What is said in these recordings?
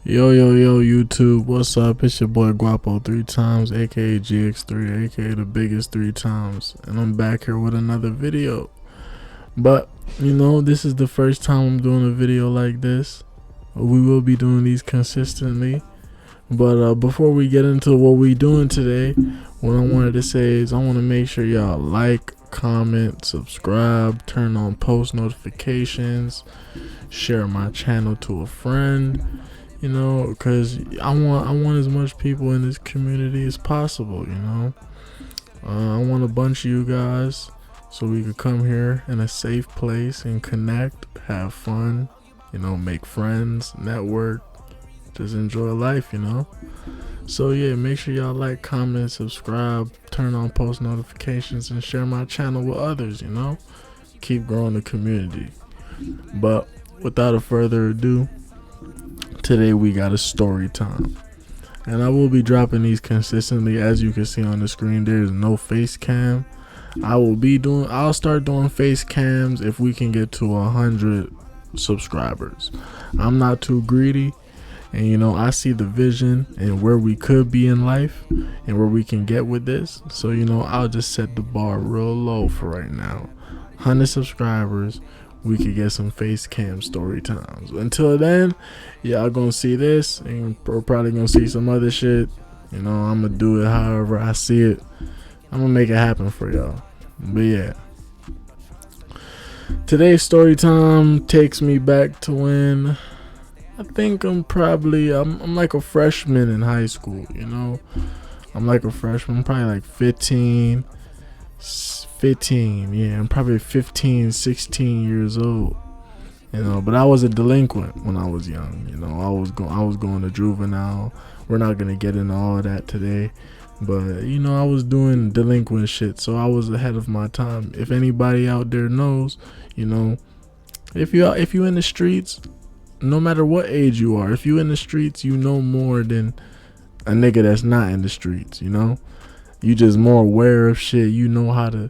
Yo, YouTube, what's up? It's your boy Guapo3x, aka GX3, aka the biggest 3 times, and I'm back here with another video. But, this is the first time I'm doing a video like this. We will be doing these consistently. But before we get into what we doing today, what I wanted to say is I want to make sure y'all like, comment, subscribe, turn on post notifications, share my channel to a friend. Because I want as much people in this community as possible. I want a bunch of you guys so we could come here in a safe place and connect, have fun, make friends, network, just enjoy life. So yeah, make sure y'all like, comment, subscribe, turn on post notifications, and share my channel with others. Keep growing the community. But without a further ado, today we got a story time, and I will be dropping these consistently. As you can see on the screen, there's no face cam. I'll start doing face cams if we can get to 100 subscribers. I'm not too greedy, and I see the vision and where we could be in life and where we can get with this. So I'll just set the bar real low for right now. 100 subscribers, we could get some face cam story times. Until then, y'all gonna see this, and we're probably gonna see some other shit. I'm gonna do it however I see it. I'm gonna make it happen for y'all. But yeah, today's story time takes me back to when I think I'm like a freshman in high school. I'm like a freshman. I'm probably like 15, yeah, I'm probably 15, 16 years old. But I was a delinquent when I was young. I was going to juvenile. We're not gonna get into all of that today, but I was doing delinquent shit, so I was ahead of my time. If anybody out there knows, if you in the streets, no matter what age you are, if you in the streets, you know more than a nigga that's not in the streets. You just more aware of shit. You know how to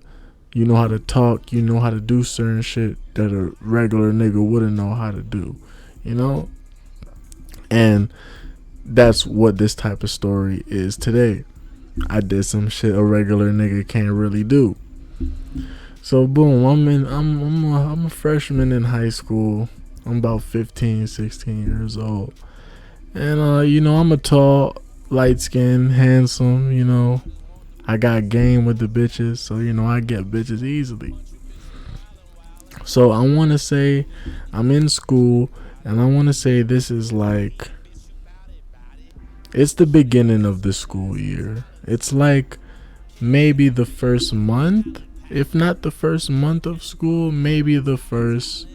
talk, you know how to do certain shit that a regular nigga wouldn't know how to do, and that's what this type of story is today. I did some shit a regular nigga can't really do. So boom, I'm a freshman in high school. I'm about 15, 16 years old, and I'm a tall, light skinned, handsome, I got game with the bitches, so I get bitches easily. So I want to say I'm in school, and I want to say this is like, it's the beginning of the school year. It's like maybe the first month, if not the first month of school, maybe the first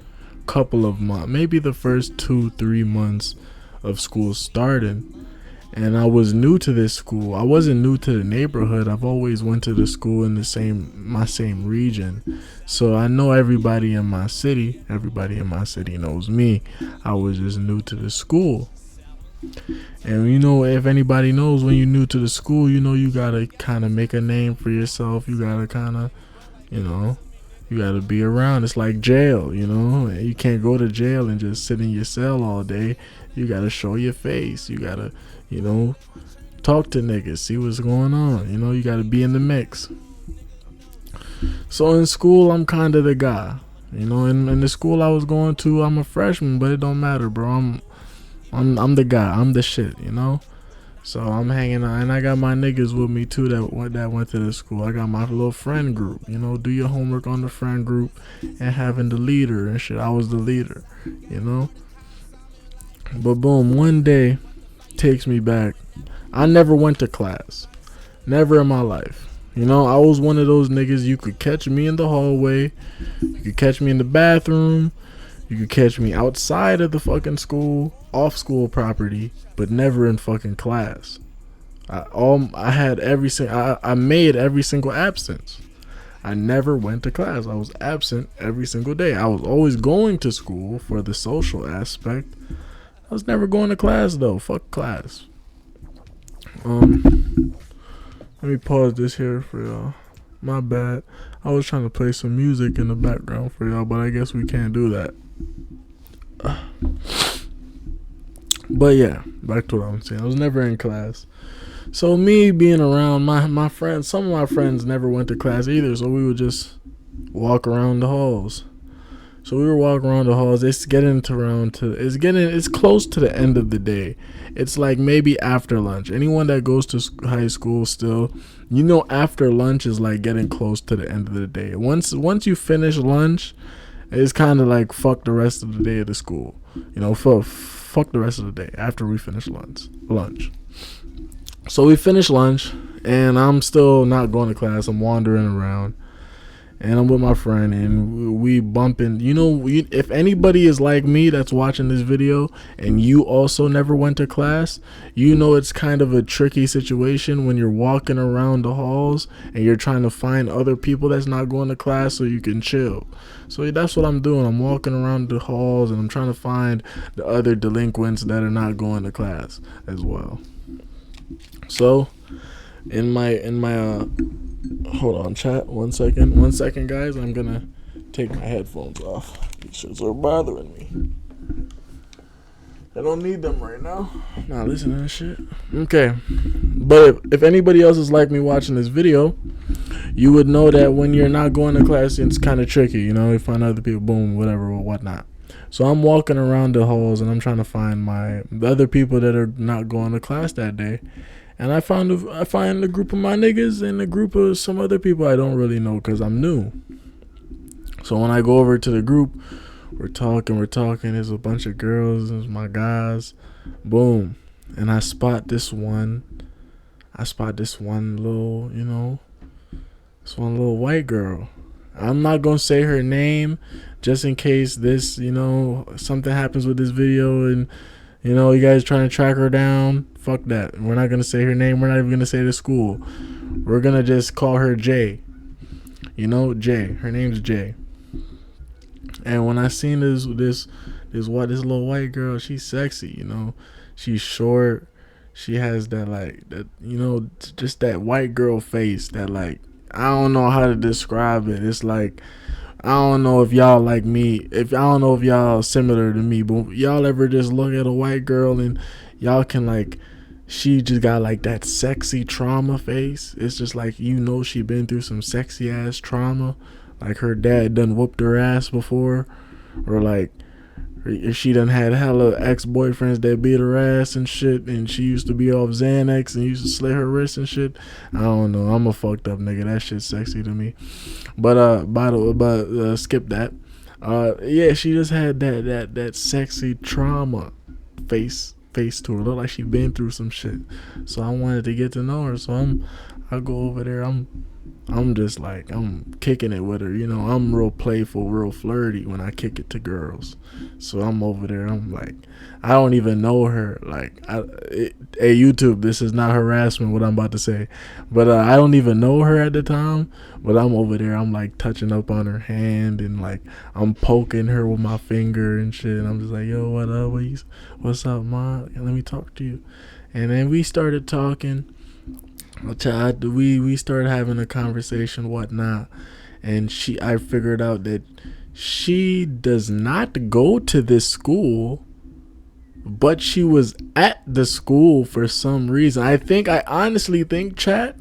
couple of months, maybe the first 2-3 months of school starting. And I was new to this school. I wasn't new to the neighborhood. I've always went to the school in my same region. So I know everybody in my city. Everybody in my city knows me. I was just new to the school. And if anybody knows, when you're new to the school, you gotta kind of make a name for yourself. You gotta kind of, you gotta be around. It's like jail, You can't go to jail and just sit in your cell all day. You gotta show your face. You gotta, talk to niggas, see what's going on. You gotta be in the mix. So in school, I'm kind of the guy. In the school I was going to, I'm a freshman, but it don't matter, bro. I'm the guy. I'm the shit. So I'm hanging out, and I got my niggas with me too that went to the school. I got my little friend group. Do your homework on the friend group, and having the leader and shit. I was the leader. But boom, one day takes me back. I never went to class. Never in my life. I was one of those niggas, you could catch me in the hallway. You could catch me in the bathroom. You could catch me outside of the fucking school, off school property, but never in fucking class. I made every single absence. I never went to class. I was absent every single day. I was always going to school for the social aspect. I was never going to class though. Fuck class. Let me pause this here for y'all. My bad. I was trying to play some music in the background for y'all, but I guess we can't do that. But yeah, back to what I'm saying. I was never in class. So me being around my friends, some of my friends never went to class either. So we would just walk around the halls. So we were walking around the halls. It's it's close to the end of the day. It's like maybe after lunch. Anyone that goes to high school still, after lunch is like getting close to the end of the day. Once you finish lunch, it's kind of like fuck the rest of the day of the school. Fuck the rest of the day after we finish lunch. So we finish lunch, and I'm still not going to class. I'm wandering around. And I'm with my friend, and we bumping. If anybody is like me that's watching this video, and you also never went to class, it's kind of a tricky situation when you're walking around the halls and you're trying to find other people that's not going to class so you can chill. So that's what I'm doing. I'm walking around the halls, and I'm trying to find the other delinquents that are not going to class as well. So in my hold on, chat. 1 second. 1 second, guys. I'm going to take my headphones off. These shits are bothering me. I don't need them right now. Nah, listen to that shit. Okay. But if anybody else is like me watching this video, you would know that when you're not going to class, it's kind of tricky. You find other people, boom, whatever, or whatnot. So I'm walking around the halls, and I'm trying to find the other people that are not going to class that day. And I find a group of my niggas and a group of some other people I don't really know because I'm new. So when I go over to the group, we're talking. There's a bunch of girls. There's my guys. Boom. And I spot this one little, this one little white girl. I'm not going to say her name just in case this, something happens with this video and, you guys trying to track her down. Fuck that. We're not going to say her name. We're not even going to say the school. We're going to just call her Jay. Jay. Her name's Jay. And when I seen this little white girl, she's sexy, She's short. She has that just that white girl face that I don't know how to describe it. It's like, I don't know if y'all like me. I don't know if y'all similar to me, but y'all ever just look at a white girl and y'all can she just got that sexy trauma face. It's just she been through some sexy ass trauma. Like her dad done whooped her ass before, or she done had hella ex-boyfriends that beat her ass and shit, and she used to be off Xanax and used to slit her wrists and shit. I don't know. I'm a fucked up nigga. That shit's sexy to me. But skip that. Yeah, she just had that sexy trauma face to her. Look like she been through some shit. So I wanted to get to know her. So I go over there. I'm just I'm kicking it with her. I'm real playful, real flirty when I kick it to girls. So I'm over there. I'm I don't even know her. Hey, YouTube, this is not harassment, what I'm about to say. But I don't even know her at the time. But I'm over there. I'm touching up on her hand and I'm poking her with my finger and shit. And I'm just yo, what up? What's up, ma? Let me talk to you. And then we started talking. We started having a conversation, whatnot, and I figured out that she does not go to this school, but she was at the school for some reason. I honestly think, chat,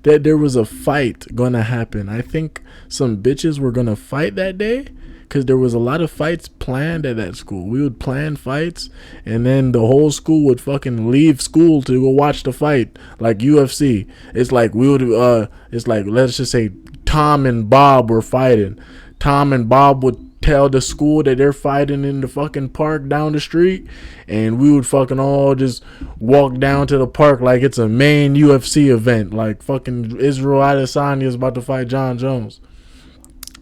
that there was a fight gonna happen. I think some bitches were gonna fight that day. Because there was a lot of fights planned at that school. We would plan fights, and then the whole school would fucking leave school to go watch the fight, like UFC. It's let's just say Tom and Bob were fighting. Tom and Bob would tell the school that they're fighting in the fucking park down the street, and we would fucking all just walk down to the park like it's a main UFC event, like fucking Israel Adesanya is about to fight John Jones.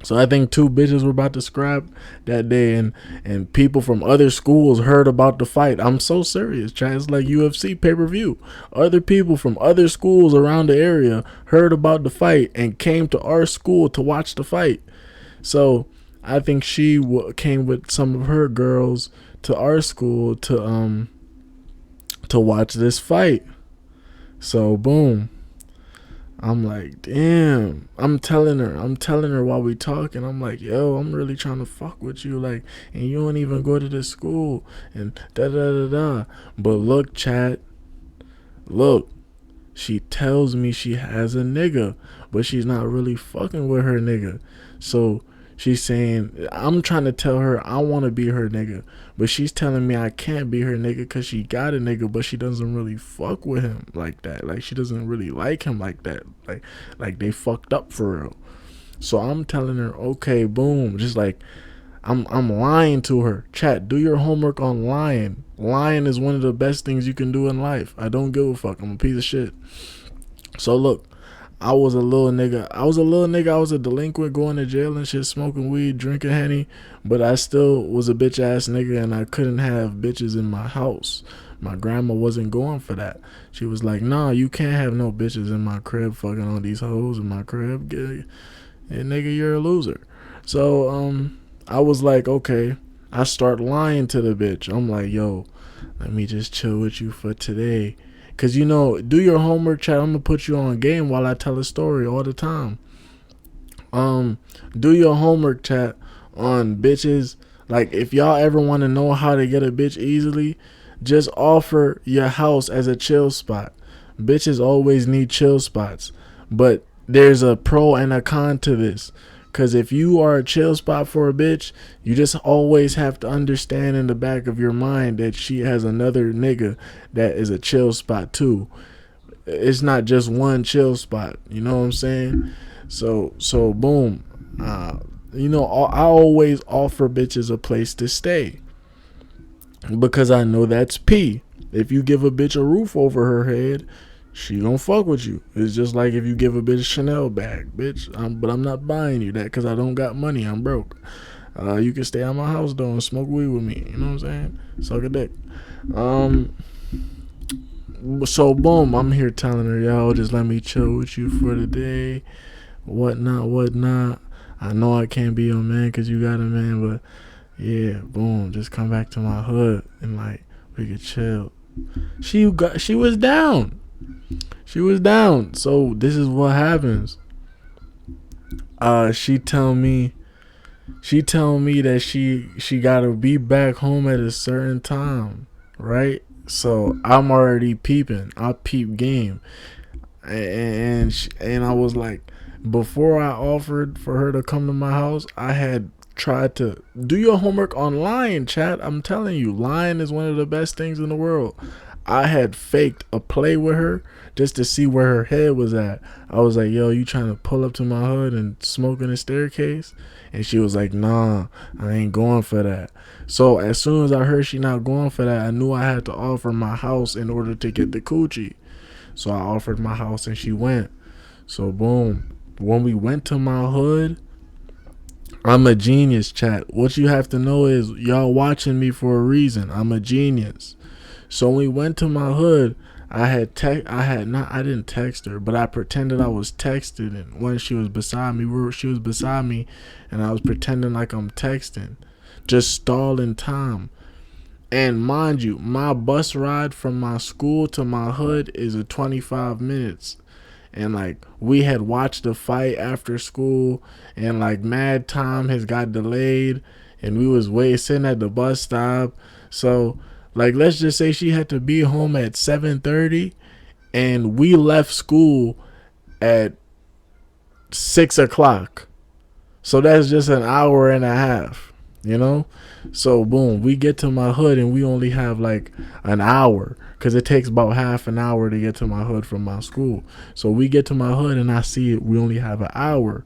So I think 2 bitches were about to scrap that day, and people from other schools heard about the fight. I'm so serious, chat. It's like UFC pay-per-view. Other people from other schools around the area heard about the fight and came to our school to watch the fight. So I think she came with some of her girls to our school to watch this fight. So boom. I'm like, damn. I'm telling her while we talking. I'm like, yo, I'm really trying to fuck with you, like, and you don't even go to this school, and da da da da. But look, chat, look, she tells me she has a nigga, but she's not really fucking with her nigga. So she's saying, I'm trying to tell her I want to be her nigga, but she's telling me I can't be her nigga because she got a nigga, but she doesn't really fuck with him like that. Like, she doesn't really like him like that. Like they fucked up for real. So I'm telling her, okay, boom, just like I'm lying to her. Chat, do your homework on lying. Lying is one of the best things you can do in life. I don't give a fuck. I'm a piece of shit. So look, I was a little nigga. I was a delinquent, going to jail and shit, smoking weed, drinking Henny, but I still was a bitch ass nigga, and I couldn't have bitches in my house. My grandma wasn't going for that. She was like, nah, you can't have no bitches in my crib fucking all these hoes in my crib. And nigga, you're a loser. So I was like, okay. I start lying to the bitch. I'm like, yo, let me just chill with you for today. Cause do your homework, chat. I'm gonna put you on game while I tell a story all the time. Do your homework, chat, on bitches. Like, if y'all ever want to know how to get a bitch easily, just offer your house as a chill spot. Bitches always need chill spots, but there's a pro and a con to this. Cause if you are a chill spot for a bitch, you just always have to understand in the back of your mind that she has another nigga that is a chill spot too. It's not just one chill spot. You know what I'm saying? So boom. I always offer bitches a place to stay because I know that's P. If you give a bitch a roof over her head, she gonna fuck with you. It's just like if you give a bitch a Chanel bag, bitch. But I'm not buying you that because I don't got money. I'm broke. You can stay at my house though and smoke weed with me. You know what I'm saying? Suck a dick. So boom, I'm here telling her, yo, just let me chill with you for the day. Whatnot. I know I can't be your man because you got a man, but yeah, boom, just come back to my hood and like we could chill. She was down. She was down. So this is what happens. She tell me that she gotta be back home at a certain time, right? So I'm already peeping. I peep game, and I was like, before I offered for her to come to my house, I had tried to do your homework on lying, chat. I'm telling you, lying is one of the best things in the world. I had faked a play with her just to see where her head was at. I was like, yo, you trying to pull up to my hood and smoke in the staircase? And she was like, nah, I ain't going for that. So as soon as I heard she not going for that, I knew I had to offer my house in order to get the coochie. So I offered my house and she went. So boom. When we went to my hood, I'm a genius, chat. What you have to know is y'all watching me for a reason. I'm a genius. So when we went to my hood, I didn't text her, but I pretended I was texting, and when she was beside me, and I was pretending like I'm texting, just stalling time. And mind you, my bus ride from my school to my hood is a 25 minutes. And like we had watched the fight after school, and like mad time has got delayed, and we was sitting at the bus stop. So like, let's just say she had to be home at 7:30, and we left school at 6:00. So that's just an hour and a half, you know? So boom, we get to my hood and we only have like an hour because it takes about half an hour to get to my hood from my school. So we get to my hood and I see it, we only have an hour.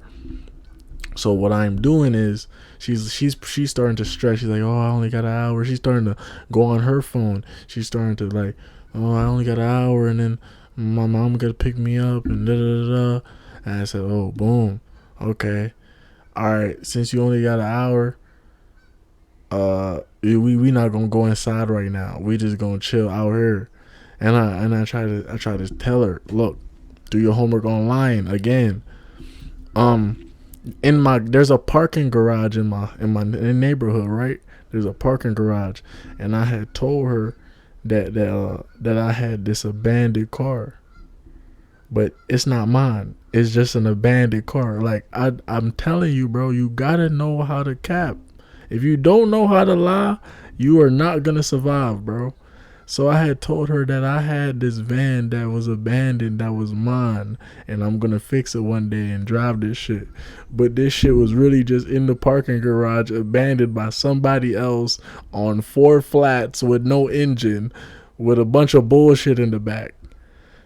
So what I'm doing is she's starting to stress. She's like, oh, I only got an hour. She's starting to go on her phone. She's starting to like, oh, I only got an hour, and then my mom gotta pick me up and da da da. And I said, oh, boom, okay, all right. Since you only got an hour, we not gonna go inside right now. We just gonna chill out here. And I try to tell her, look, do your homework online again. There's a parking garage in my neighborhood, right? There's a parking garage, and I had told her that I had this abandoned car. but it's not mine. It's just an abandoned car. Like I'm telling you, bro, you gotta know how to cap. If you don't know how to lie, you are not gonna survive, bro. So I had told her that I had this van that was abandoned that was mine, and I'm gonna fix it one day and drive this shit. But this shit was really just in the parking garage, abandoned by somebody else on 4 flats with no engine, with a bunch of bullshit in the back.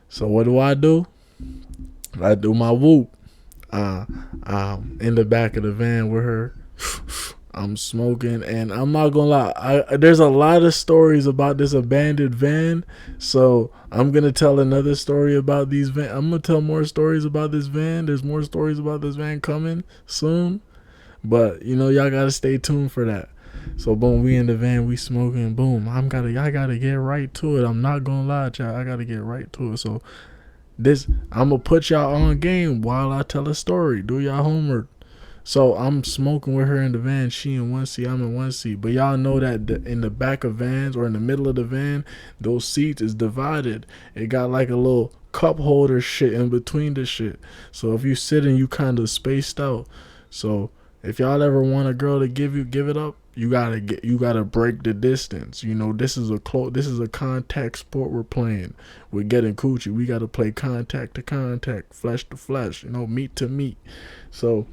So what do? I do my whoop. In the back of the van with her. I'm smoking, and I'm not gonna lie. There's a lot of stories about this abandoned van, so I'm gonna tell another story about these van. I'm gonna tell more stories about this van. There's more stories about this van coming soon, but y'all gotta stay tuned for that. So boom, we in the van, we smoking. Boom, I gotta get right to it. I'm not gonna lie, y'all. I gotta get right to it. So I'm gonna put y'all on game while I tell a story. Do y'all homework. So I'm smoking with her in the van. She in one seat, I'm in one seat. But y'all know that in the back of vans or in the middle of the van, those seats is divided. It got like a little cup holder shit in between the shit. So if you sitting, you kind of spaced out. So if y'all ever want a girl to give it up, you gotta break the distance. This is a contact sport we're playing. We're getting coochie. We gotta play contact to contact, flesh to flesh, meat to meat. So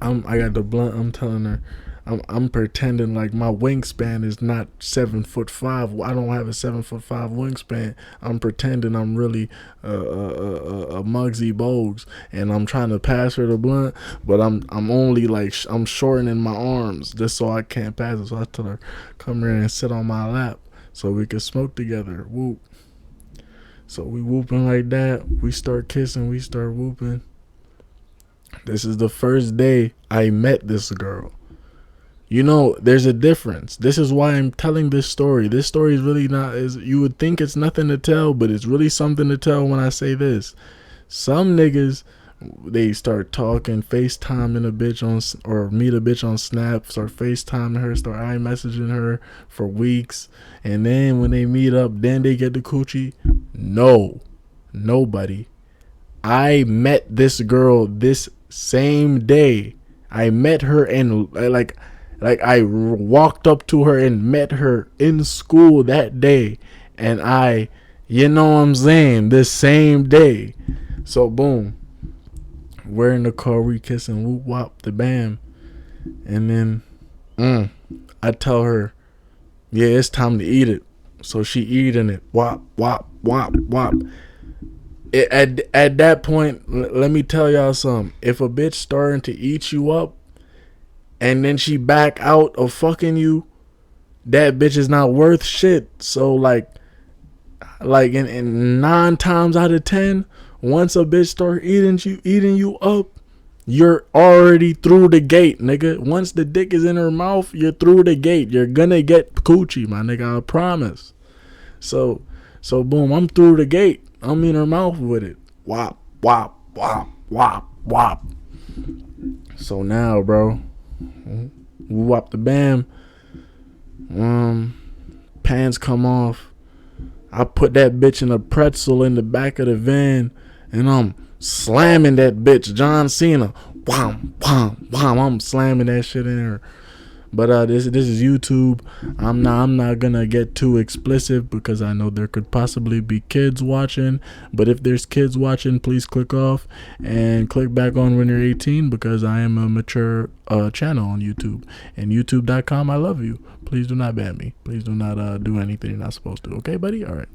I got the blunt. I'm telling her, I'm pretending like my wingspan is not 7'5". I don't have a 7'5" wingspan. I'm pretending I'm really a Muggsy Bogues, and I'm trying to pass her the blunt, but I'm only like I'm shortening my arms just so I can't pass it. So I tell her, come here and sit on my lap so we can smoke together. Whoop. So we whooping like that. We start kissing. We start whooping. This is the first day I met this girl. There's a difference. This is why I'm telling this story. This story is really not, you would think it's nothing to tell, but it's really something to tell when I say this. Some niggas, they start talking, FaceTiming a bitch or meet a bitch on Snap, start FaceTiming her, start iMessaging her for weeks. And then when they meet up, then they get the coochie. No, nobody. I met this girl this same day. I met her and like I walked up to her and met her in school that day, and what I'm saying, this same day. So boom, we're in the car, we kissing, whoop wop the bam, and then I tell her, yeah, it's time to eat it. So she eating it, wop wop wop wop. At that point, let me tell y'all something. If a bitch starting to eat you up and then she back out of fucking you, that bitch is not worth shit. So like in 9 times out of 10, once a bitch start eating you up, you're already through the gate, nigga. Once the dick is in her mouth, you're through the gate. You're gonna get coochie, my nigga. I promise. So boom, I'm through the gate. I'm in her mouth with it. Wop, wop, wop, wop, wop. So now, bro, wop the bam. Pants come off. I put that bitch in a pretzel in the back of the van, and I'm slamming that bitch. John Cena. Wham, wham, wham. I'm slamming that shit in her. But this is YouTube. I'm not gonna get too explicit because I know there could possibly be kids watching. But if there's kids watching, please click off and click back on when you're 18, because I am a mature channel on YouTube. And YouTube.com, I love you. Please do not ban me. Please do not do anything you're not supposed to. Okay, buddy? All right.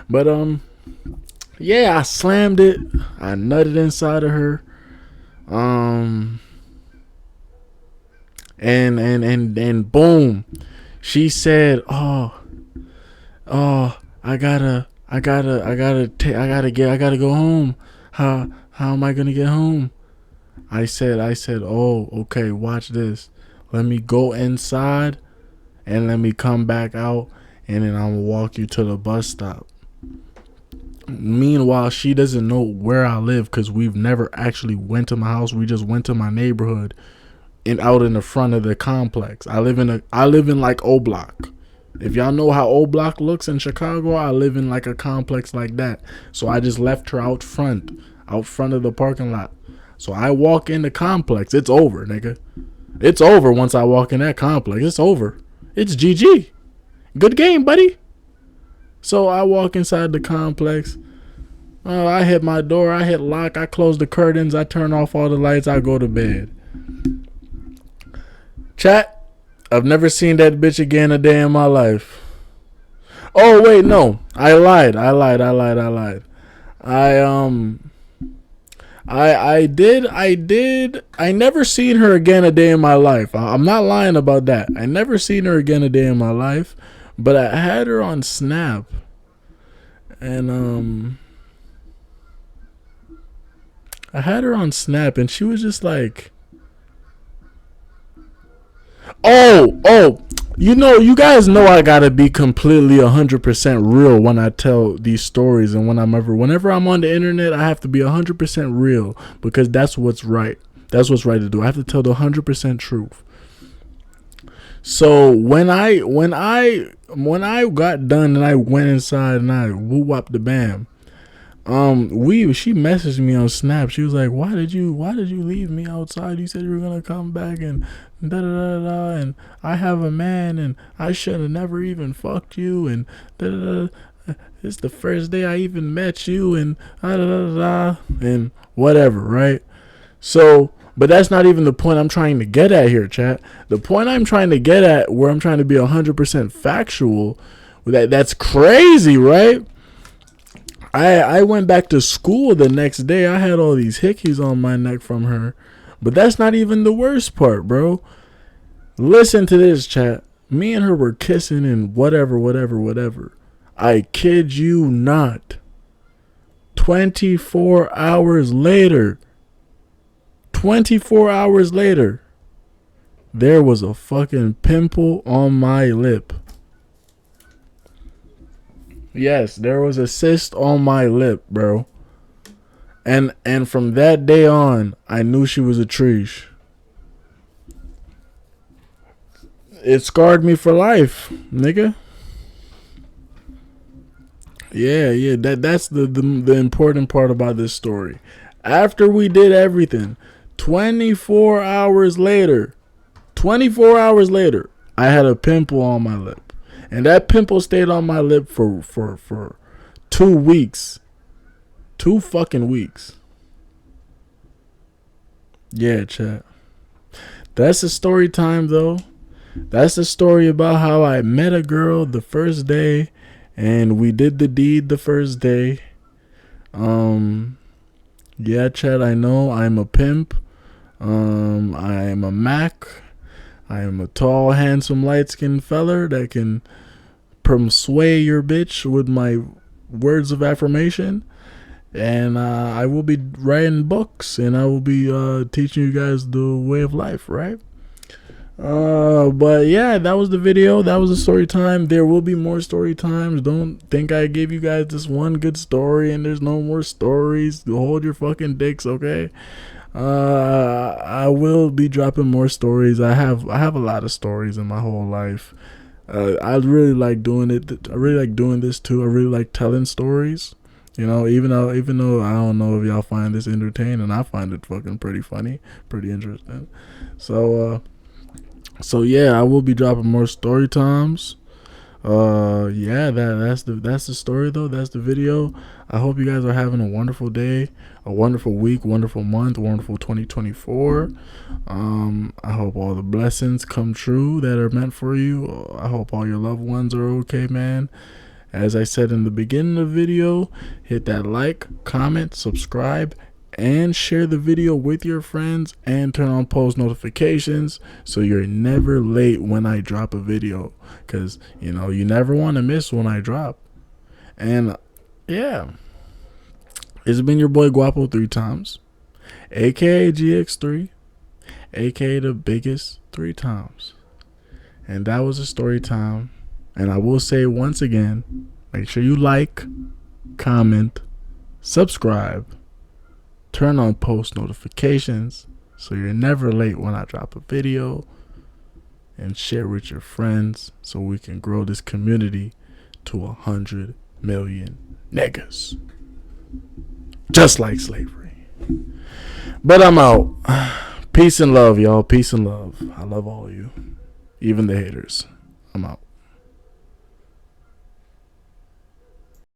But yeah, I slammed it. I nutted inside of her. And boom, she said, "Oh, I gotta go home. How am I gonna get home?" I said, "Oh, okay, watch this. Let me go inside, and let me come back out, and then I'm gonna walk you to the bus stop." Meanwhile, she doesn't know where I live because we've never actually went to my house. We just went to my neighborhood and out in the front of the complex. I live in like O Block. If y'all know how O Block looks in Chicago, I live in like a complex like that. So I just left her out front of the parking lot. So I walk in the complex. It's over, nigga. It's over once I walk in that complex. It's over. It's GG. Good game, buddy. So I walk inside the complex. I hit my door. I hit lock. I close the curtains. I turn off all the lights. I go to bed. Chat, I've never seen that bitch again a day in my life. Oh, wait, no. I lied. I did. I never seen her again a day in my life. I'm not lying about that. I never seen her again a day in my life. But I had her on Snap. And, I had her on Snap and she was just like, oh, you guys know I gotta be completely 100% real when I tell these stories, and whenever I'm on the internet, I have to be 100% real because that's what's right. That's what's right to do. I have to tell the 100% truth. So when I got done and I went inside and I woo-wop the bam, she messaged me on Snap. She was like, why did you leave me outside? You said you were gonna come back and da da da da, and I have a man and I should have never even fucked you, and da da da. It's the first day I even met you, and da da da da, and whatever, right? So, but that's not even the point I'm trying to get at here, chat. The point I'm trying to get at, where I'm trying to be 100% factual, that's crazy, right? I went back to school the next day. I had all these hickeys on my neck from her. But that's not even the worst part, bro. Listen to this, chat. Me and her were kissing and whatever. I kid you not. 24 hours later, there was a fucking pimple on my lip. Yes, there was a cyst on my lip, bro. And from that day on, I knew she was a treesh. It scarred me for life, nigga. Yeah, that's the important part about this story. After we did everything, 24 hours later, I had a pimple on my lip. And that pimple stayed on my lip for 2 weeks. 2 fucking weeks. Yeah, chat. That's the story time, though. That's the story about how I met a girl the first day and we did the deed the first day. Yeah, chat, I know I'm a pimp. I am a Mac. I am a tall, handsome, light-skinned feller that can persuade your bitch with my words of affirmation. And I will be writing books, and I will be teaching you guys the way of life, right? But yeah, that was the video. That was the story time. There will be more story times. Don't think I gave you guys this one good story and there's no more stories. Hold your fucking dicks, okay? I will be dropping more stories. I have a lot of stories in my whole life. I really like doing it. I really like doing this too. I really like telling stories. You know, even though I don't know if y'all find this entertaining, I find it fucking pretty funny, pretty interesting. So yeah, I will be dropping more story times. Yeah, that's the story though. That's the video. I hope you guys are having a wonderful day, a wonderful week, wonderful month, wonderful 2024. I hope all the blessings come true that are meant for you. I hope all your loved ones are okay, man. As I said in the beginning of the video, hit that like, comment, subscribe, and share the video with your friends, and turn on post notifications so you're never late when I drop a video, because you know you never want to miss when I drop. And yeah, it's been your boy Guapo3x, aka GX3, aka the biggest 3 times, and that was a story time. And I will say once again, make sure you like, comment, subscribe, turn on post notifications so you're never late when I drop a video. and share with your friends so we can grow this community to 100 million niggas. Just like slavery. But I'm out. Peace and love, y'all. Peace and love. I love all of you. Even the haters. I'm out.